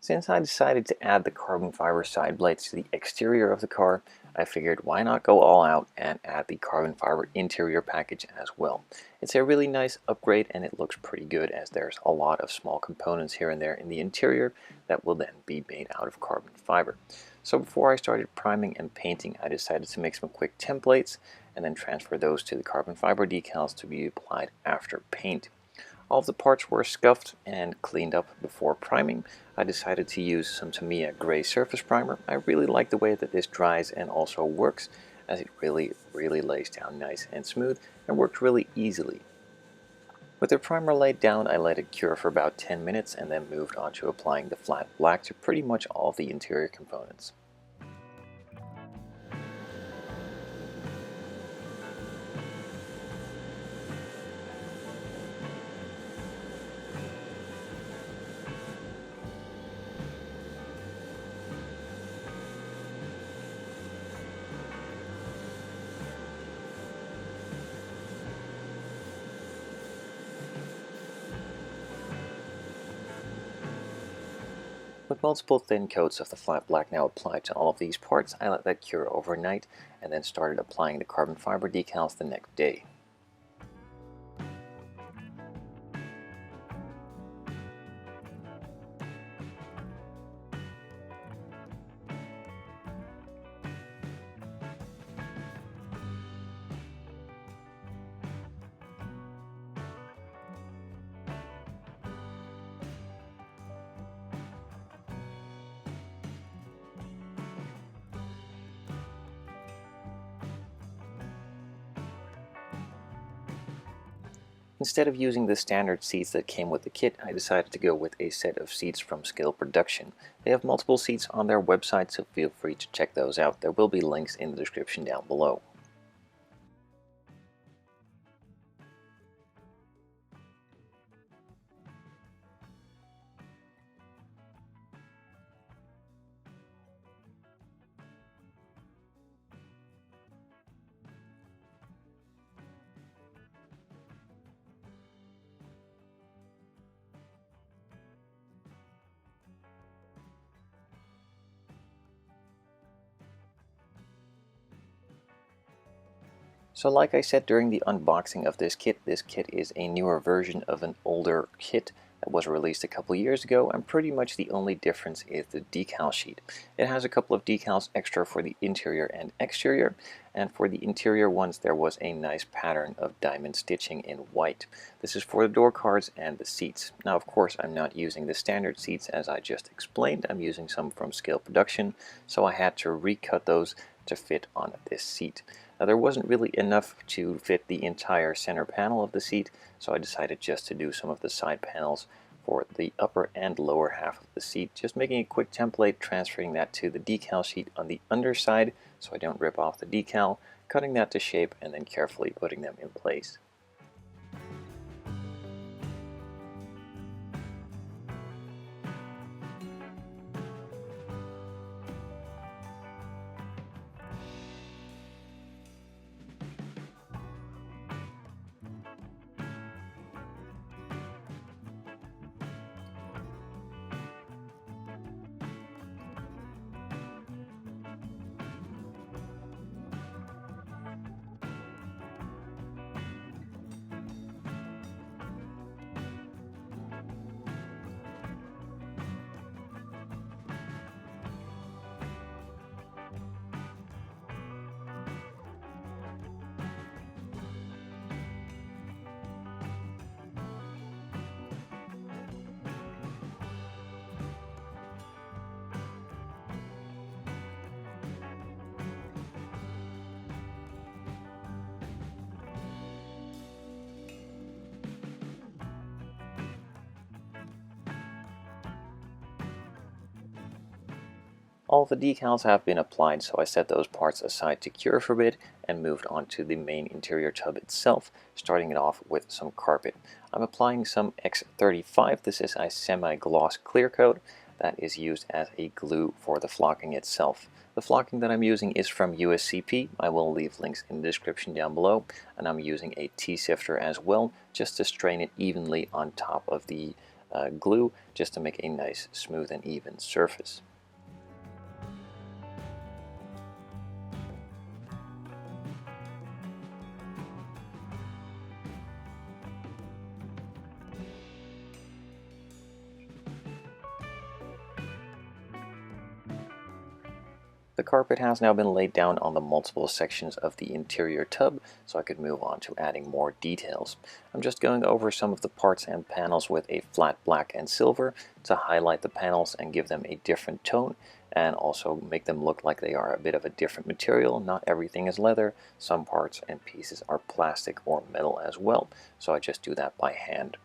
Since I decided to add the carbon fiber side blades to the exterior of the car, I figured why not go all out and add the carbon fiber interior package as well. It's a really nice upgrade and it looks pretty good as there's a lot of small components here and there in the interior that will then be made out of carbon fiber. So before I started priming and painting, I decided to make some quick templates and then transfer those to the carbon fiber decals to be applied after paint. All of the parts were scuffed and cleaned up before priming. I decided to use some Tamiya gray surface primer. I really like the way that this dries and also works, as it really lays down nice and smooth and works really easily. With the primer laid down, I let it cure for about 10 minutes and then moved on to applying the flat black to pretty much all of the interior components. With multiple thin coats of the flat black now applied to all of these parts, I let that cure overnight and then started applying the carbon fiber decals the next day. Instead of using the standard seats that came with the kit, I decided to go with a set of seats from Scale Production. They have multiple seats on their website, so feel free to check those out. There will be links in the description down below. So like I said during the unboxing of this kit is a newer version of an older kit that was released a couple years ago, and pretty much the only difference is the decal sheet. It has a couple of decals extra for the interior and exterior, and for the interior ones there was a nice pattern of diamond stitching in white. This is for the door cards and the seats. Now of course I'm not using the standard seats as I just explained, I'm using some from Scale Production, so I had to recut those to fit on this seat. Now there wasn't really enough to fit the entire center panel of the seat, so I decided just to do some of the side panels for the upper and lower half of the seat, just making a quick template, transferring that to the decal sheet on the underside so I don't rip off the decal, cutting that to shape, and then carefully putting them in place. All the decals have been applied, so I set those parts aside to cure for a bit and moved on to the main interior tub itself, starting it off with some carpet. I'm applying some X35. This is a semi-gloss clear coat that is used as a glue for the flocking itself. The flocking that I'm using is from USCP. I will leave links in the description down below, and I'm using a T-sifter as well just to strain it evenly on top of the glue just to make a nice smooth and even surface. The carpet has now been laid down on the multiple sections of the interior tub, so I could move on to adding more details. I'm just going over some of the parts and panels with a flat black and silver to highlight the panels and give them a different tone, and also make them look like they are a bit of a different material. Not everything is leather, some parts and pieces are plastic or metal as well, so I just do that by hand.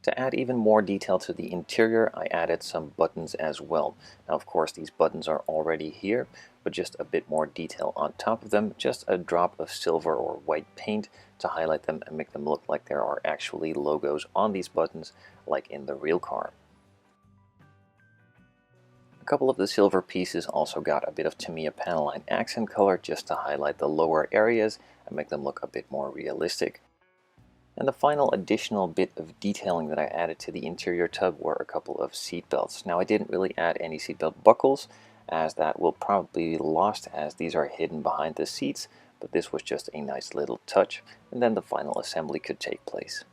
To add even more detail to the interior, I added some buttons as well. Now, of course, these buttons are already here, but just a bit more detail on top of them, just a drop of silver or white paint to highlight them and make them look like there are actually logos on these buttons, like in the real car. A couple of the silver pieces also got a bit of Tamiya Panelline accent color just to highlight the lower areas and make them look a bit more realistic. And the final additional bit of detailing that I added to the interior tub were a couple of seat belts. Now, I didn't really add any seatbelt buckles, as that will probably be lost as these are hidden behind the seats, but this was just a nice little touch, and then the final assembly could take place.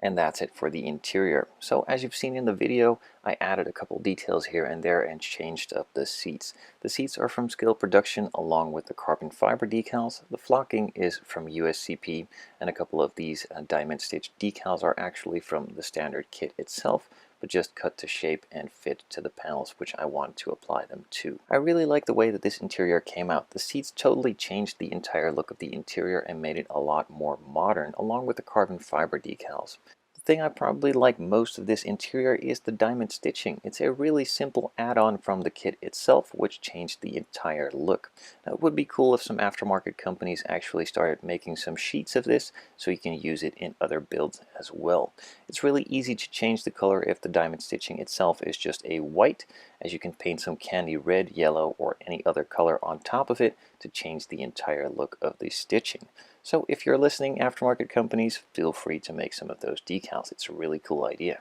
And that's it for the interior. So as you've seen in the video, I added a couple details here and there and changed up the seats. The seats are from Scale Production along with the carbon fiber decals. The flocking is from USCP, and a couple of these diamond stitch decals are actually from the standard kit itself, but just cut to shape and fit to the panels which I want to apply them to. I really like the way that this interior came out. The seats totally changed the entire look of the interior and made it a lot more modern, along with the carbon fiber decals. The thing I probably like most of this interior is the diamond stitching. It's a really simple add-on from the kit itself, which changed the entire look. Now, it would be cool if some aftermarket companies actually started making some sheets of this so you can use it in other builds as well. It's really easy to change the color if the diamond stitching itself is just a white, as you can paint some candy red, yellow, or any other color on top of it to change the entire look of the stitching. So if you're listening, aftermarket companies, feel free to make some of those decals. It's a really cool idea.